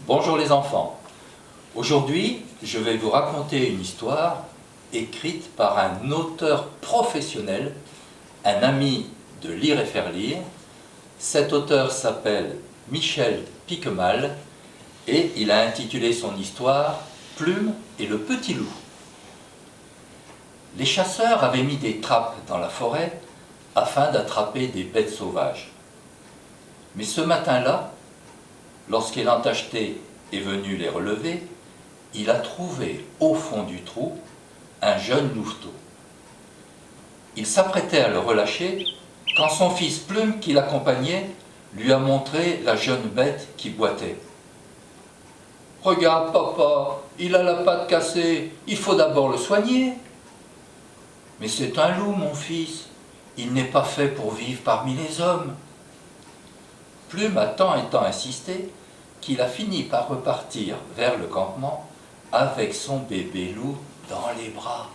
Bonjour les enfants. Aujourd'hui, je vais vous raconter une histoire écrite par un auteur professionnel, un ami de Lire et faire lire. Cet auteur s'appelle Michel Piquemal et il a intitulé son histoire « Plume et le petit loup ». Les chasseurs avaient mis des trappes dans la forêt afin d'attraper des bêtes sauvages. Mais ce matin-là, lorsqu'il en acheté est venu les relever, il a trouvé au fond du trou un jeune louveteau. Il s'apprêtait à le relâcher quand son fils Plume, qui l'accompagnait, lui a montré la jeune bête qui boitait. « Regarde papa, il a la patte cassée, il faut d'abord le soigner. »« Mais c'est un loup mon fils, il n'est pas fait pour vivre parmi les hommes. » Plume a tant et tant insisté qu'il a fini par repartir vers le campement avec son bébé loup dans les bras.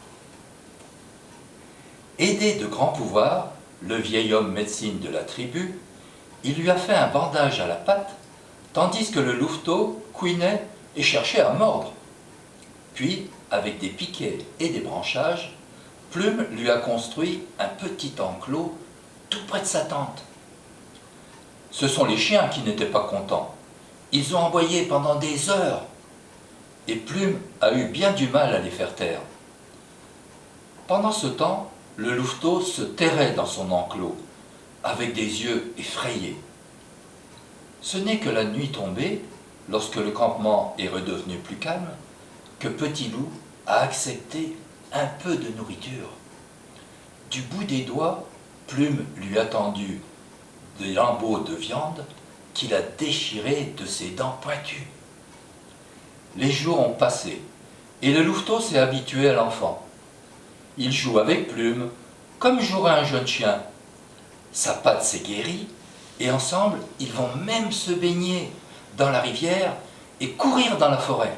Aidé de grands pouvoirs, le vieil homme médecine de la tribu, il lui a fait un bandage à la patte, tandis que le louveteau couinait et cherchait à mordre. Puis, avec des piquets et des branchages, Plume lui a construit un petit enclos tout près de sa tente. Ce sont les chiens qui n'étaient pas contents. Ils ont aboyé pendant des heures, et Plume a eu bien du mal à les faire taire. Pendant ce temps, le louveteau se terrait dans son enclos, avec des yeux effrayés. Ce n'est que la nuit tombée, lorsque le campement est redevenu plus calme, que Petit Loup a accepté un peu de nourriture. Du bout des doigts, Plume lui a tendu des lambeaux de viande qu'il a déchirés de ses dents pointues. Les jours ont passé, et le louveteau s'est habitué à l'enfant. Il joue avec Plume, comme jouerait un jeune chien. Sa patte s'est guérie, et ensemble, ils vont même se baigner dans la rivière et courir dans la forêt.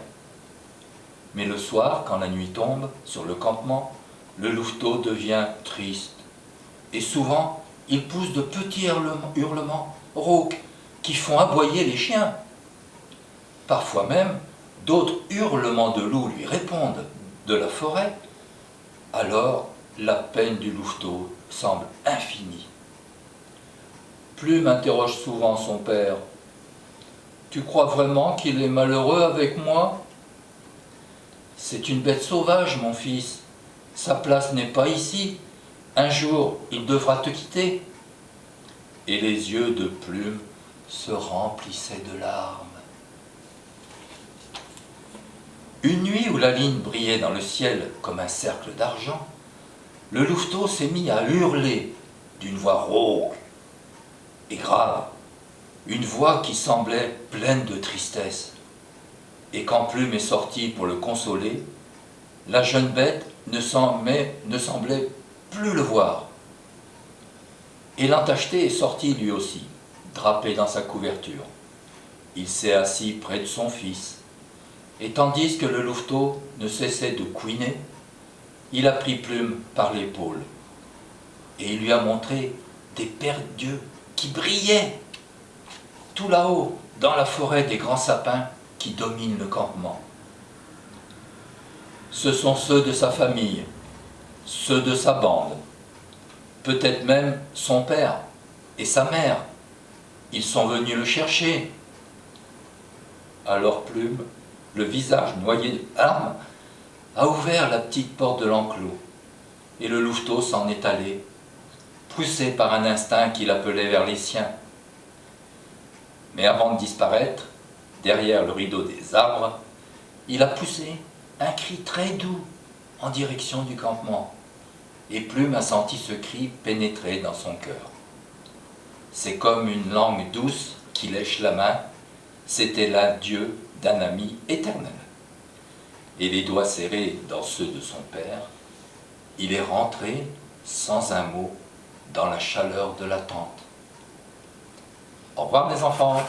Mais le soir, quand la nuit tombe sur le campement, le louveteau devient triste. Et souvent, il pousse de petits hurlements rauques qui font aboyer les chiens. Parfois même, d'autres hurlements de loup lui répondent de la forêt. Alors, la peine du louveteau semble infinie. Plume interroge souvent son père. « Tu crois vraiment qu'il est malheureux avec moi ? C'est une bête sauvage, mon fils. Sa place n'est pas ici. Un jour, il devra te quitter. » Et les yeux de Plume se remplissaient de larmes. Une nuit où la lune brillait dans le ciel comme un cercle d'argent, le louveteau s'est mis à hurler d'une voix rauque et grave, une voix qui semblait pleine de tristesse. Et quand Plume est sortie pour le consoler, la jeune bête ne semblait plus le voir. Et l'entacheté est sorti lui aussi, drapé dans sa couverture. Il s'est assis près de son fils, et tandis que le louveteau ne cessait de couiner, il a pris Plume par l'épaule, et il lui a montré des paires d'yeux qui brillaient tout là-haut, dans la forêt des grands sapins qui dominent le campement. Ce sont ceux de sa famille, ceux de sa bande, peut-être même son père et sa mère. Ils sont venus le chercher. Alors Plume, le visage noyé de larmes, a ouvert la petite porte de l'enclos, et le louveteau s'en est allé, poussé par un instinct qui l'appelait vers les siens. Mais avant de disparaître, derrière le rideau des arbres, il a poussé un cri très doux en direction du campement, et Plume a senti ce cri pénétrer dans son cœur. C'est comme une langue douce qui lèche la main, c'était l'adieu d'un ami éternel. Et les doigts serrés dans ceux de son père, il est rentré sans un mot dans la chaleur de la tente. Au revoir mes enfants.